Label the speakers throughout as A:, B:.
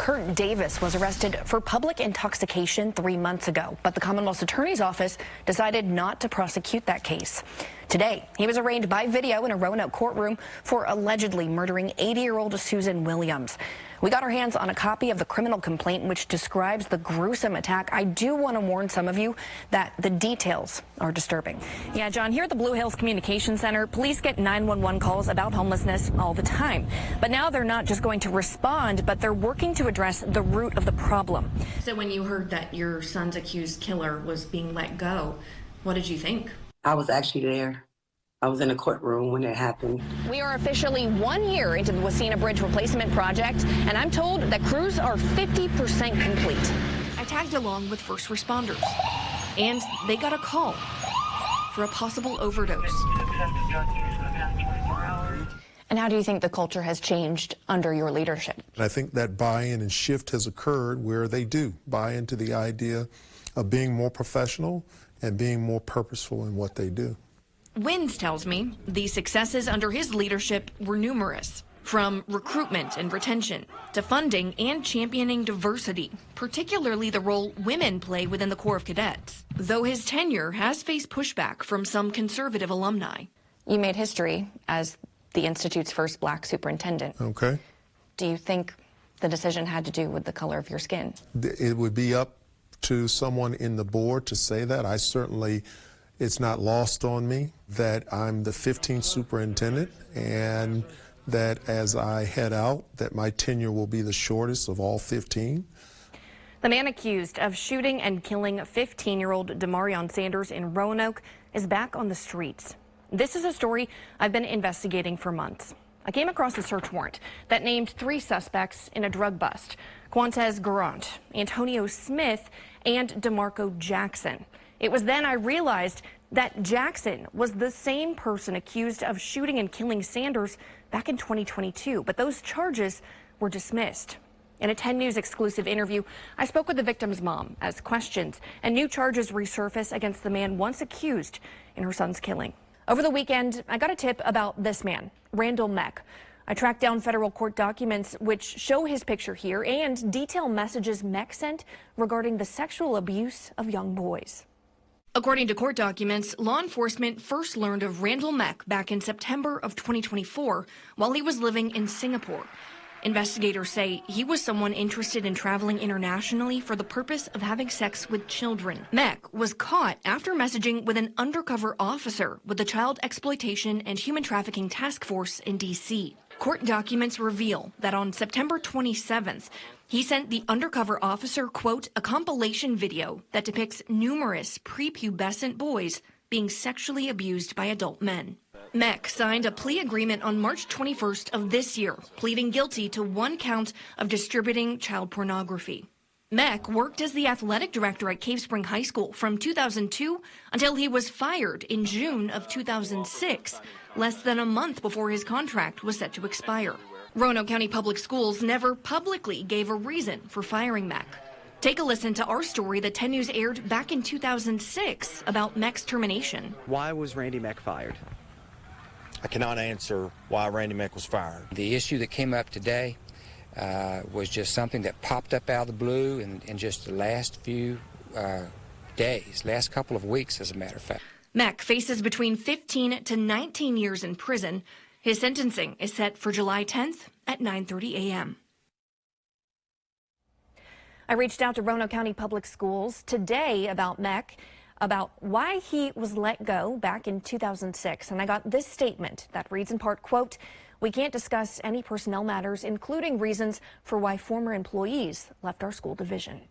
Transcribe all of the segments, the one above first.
A: Kurt Davis was arrested for public intoxication 3 months ago, but the Commonwealth's Attorney's Office decided not to prosecute that case. Today, he was arraigned by video in a Roanoke courtroom for allegedly murdering 80-year-old Susan Williams. We got our hands on a copy of the criminal complaint which describes the gruesome attack. I do want to warn some of you that the details are disturbing. Yeah, John, here at the Blue Hills Communication Center, police get 911 calls about homelessness all the time. But now they're not just going to respond, but they're working to address the root of the problem. So when you heard that your son's accused killer was being let go, what did you think?
B: I was actually there. I was in a courtroom when it happened.
A: We are officially 1 year into the Wasena Bridge replacement project, and I'm told that crews are 50% complete. I tagged along with first responders, and they got a call for a possible overdose. And how do you think the culture has changed under your leadership?
C: I think that buy-in and shift has occurred where they do buy into the idea of being more professional and being more purposeful in what they do.
A: Wins tells me the successes under his leadership were numerous, from recruitment and retention to funding and championing diversity, particularly the role women play within the Corps of Cadets, though his tenure has faced pushback from some conservative alumni. You made history as the Institute's first black superintendent.
C: Okay.
A: Do you think the decision had to do with the color of your skin?
C: It would be up to someone in the board to say that. I certainly, it's not lost on me that I'm the 15th superintendent and that as I head out, that my tenure will be the shortest of all 15.
A: The man accused of shooting and killing 15-year-old Demarion Sanders in Roanoke is back on the streets. This is a story I've been investigating for months. I came across a search warrant that named 3 suspects in a drug bust: Quantez Garant, Antonio Smith, and DeMarco Jackson. It was then I realized that Jackson was the same person accused of shooting and killing Sanders back in 2022, but those charges were dismissed. In a 10 News exclusive interview, I spoke with the victim's mom as questions and new charges resurface against the man once accused in her son's killing. Over the weekend, I got a tip about this man, Randall Meck. I tracked down federal court documents which show his picture here and detail messages Meck sent regarding the sexual abuse of young boys. According to court documents, law enforcement first learned of Randall Meck back in September of 2024 while he was living in Singapore. Investigators say he was someone interested in traveling internationally for the purpose of having sex with children. Meck was caught after messaging with an undercover officer with the Child Exploitation and Human Trafficking Task Force in D.C. Court documents reveal that on September 27th, he sent the undercover officer, quote, a compilation video that depicts numerous prepubescent boys being sexually abused by adult men. Meck signed a plea agreement on March 21st of this year, pleading guilty to 1 count of distributing child pornography. Meck worked as the athletic director at Cave Spring High School from 2002 until he was fired in June of 2006, less than a month before his contract was set to expire. Roanoke County Public Schools never publicly gave a reason for firing Meck. Take a listen to our story that 10 News aired back in 2006 about Meck's termination.
D: Why was Randy Meck fired?
E: I cannot answer why Randy Meck was fired.
F: The issue that came up today was just something that popped up out of the blue in just the last few days, last couple of weeks, as a matter of fact.
A: Meck faces between 15 to 19 years in prison. His sentencing is set for July 10th at 9:30 a.m. I reached out to Roanoke County Public Schools today about Meck, about why he was let go back in 2006. And I got this statement that reads in part, quote, "We can't discuss any personnel matters, including reasons for why former employees left our school division."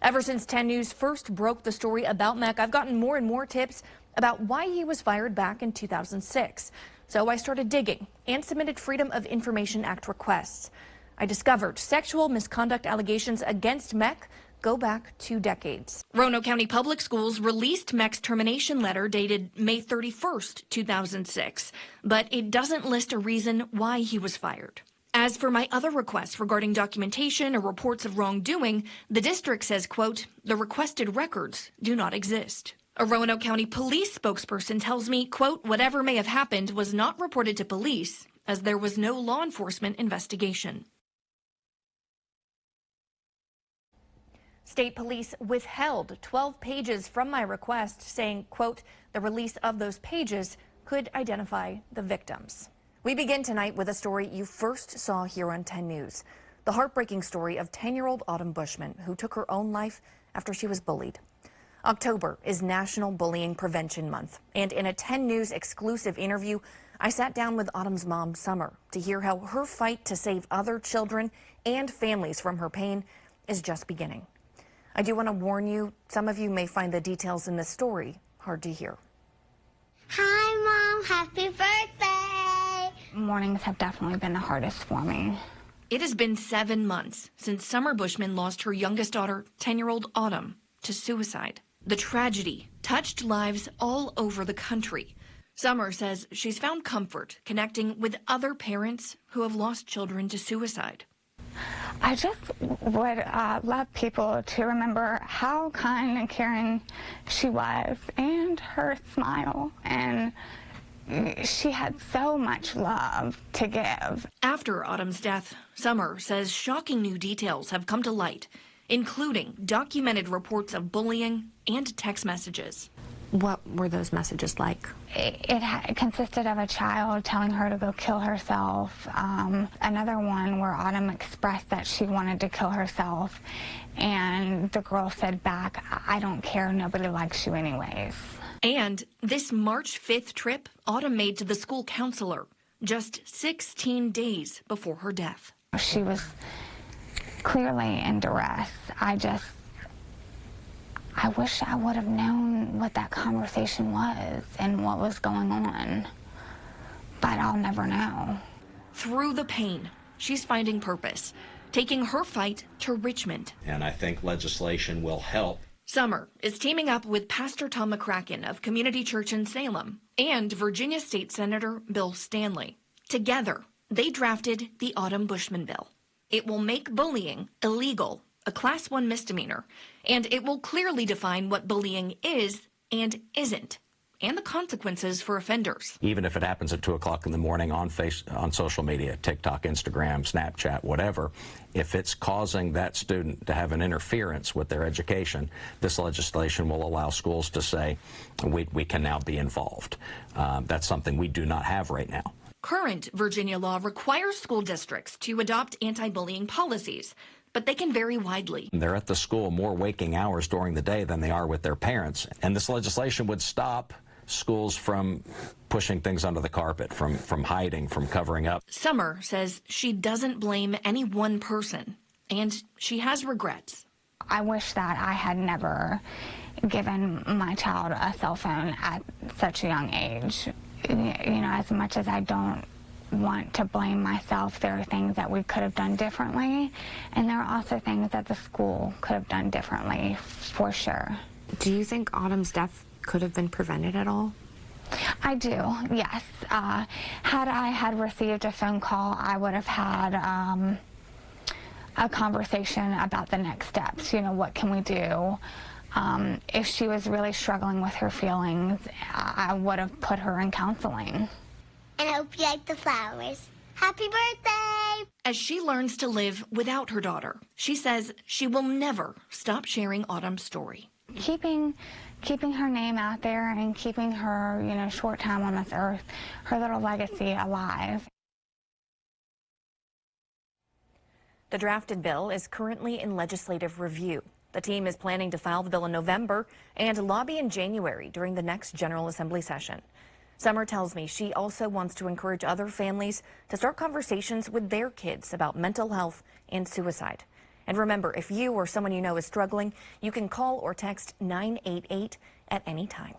A: Ever since 10 News first broke the story about Meck, I've gotten more and more tips about why he was fired back in 2006. So I started digging and submitted Freedom of Information Act requests. I discovered sexual misconduct allegations against Meck go back 2 decades. Roanoke County Public Schools released Meck's termination letter dated May 31st, 2006, but it doesn't list a reason why he was fired. As for my other requests regarding documentation or reports of wrongdoing, the district says, quote, "The requested records do not exist." A Roanoke County police spokesperson tells me, quote, "Whatever may have happened was not reported to police as there was no law enforcement investigation." State police withheld 12 pages from my request, saying, quote, the release of those pages could identify the victims. We begin tonight with a story you first saw here on 10 News. The heartbreaking story of 10-year-old Autumn Bushman, who took her own life after she was bullied. October is National Bullying Prevention Month, and in a 10 News exclusive interview, I sat down with Autumn's mom, Summer, to hear how her fight to save other children and families from her pain is just beginning. I do want to warn you, some of you may find the details in this story hard to hear.
D: Hi, Mom. Happy birthday. Mornings have definitely been the hardest for me.
A: It has been 7 months since Summer Bushman lost her youngest daughter, 10-year-old Autumn, to suicide. The tragedy touched lives all over the country. Summer says she's found comfort connecting with other parents who have lost children to suicide.
D: I just would love people to remember how kind and caring she was, and her smile, and she had so much love to give.
A: After Autumn's death, Summer says shocking new details have come to light, including documented reports of bullying and text messages. What were those messages like?
D: It consisted of a child telling her to go kill herself, another one where Autumn expressed that she wanted to kill herself, and the girl said back, I don't care, nobody likes you anyways.
A: And this March 5th trip Autumn made to the school counselor just 16 days before her death.
D: She was clearly in duress. I wish I would have known what that conversation was and what was going on, but I'll never know.
A: Through the pain, she's finding purpose, taking her fight to Richmond.
G: And I think legislation will help.
A: Summer is teaming up with Pastor Tom McCracken of Community Church in Salem and Virginia State Senator Bill Stanley. Together, they drafted the Autumn Bushman bill. It will make bullying illegal, a Class 1 misdemeanor, and it will clearly define what bullying is and isn't, and the consequences for offenders.
H: Even if it happens at 2 o'clock in the morning on social media, TikTok, Instagram, Snapchat, whatever, if it's causing that student to have an interference with their education, this legislation will allow schools to say, we can now be involved. That's something we do not have right now.
A: Current Virginia law requires school districts to adopt anti-bullying policies, but they can vary widely.
H: They're at the school more waking hours during the day than they are with their parents. And this legislation would stop schools from pushing things under the carpet, from hiding, from covering up.
A: Summer says she doesn't blame any one person, and she has regrets.
D: I wish that I had never given my child a cell phone at such a young age. You know, as much as I don't want to blame myself, there are things that we could have done differently, and there are also things that the school could have done differently, for sure.
I: Do you think Autumn's death could have been prevented at all?
D: I do, yes. Had I had received a phone call, I would have had a conversation about the next steps. You know, what can we do? If she was really struggling with her feelings, I would have put her in counseling.
J: And I hope you like the flowers. Happy birthday!
A: As she learns to live without her daughter, she says she will never stop sharing Autumn's story.
D: Keeping her name out there and keeping her, you know, short time on this earth, her little legacy alive.
A: The drafted bill is currently in legislative review. The team is planning to file the bill in November and lobby in January during the next General Assembly session. Summer tells me she also wants to encourage other families to start conversations with their kids about mental health and suicide. And remember, if you or someone you know is struggling, you can call or text 988 at any time.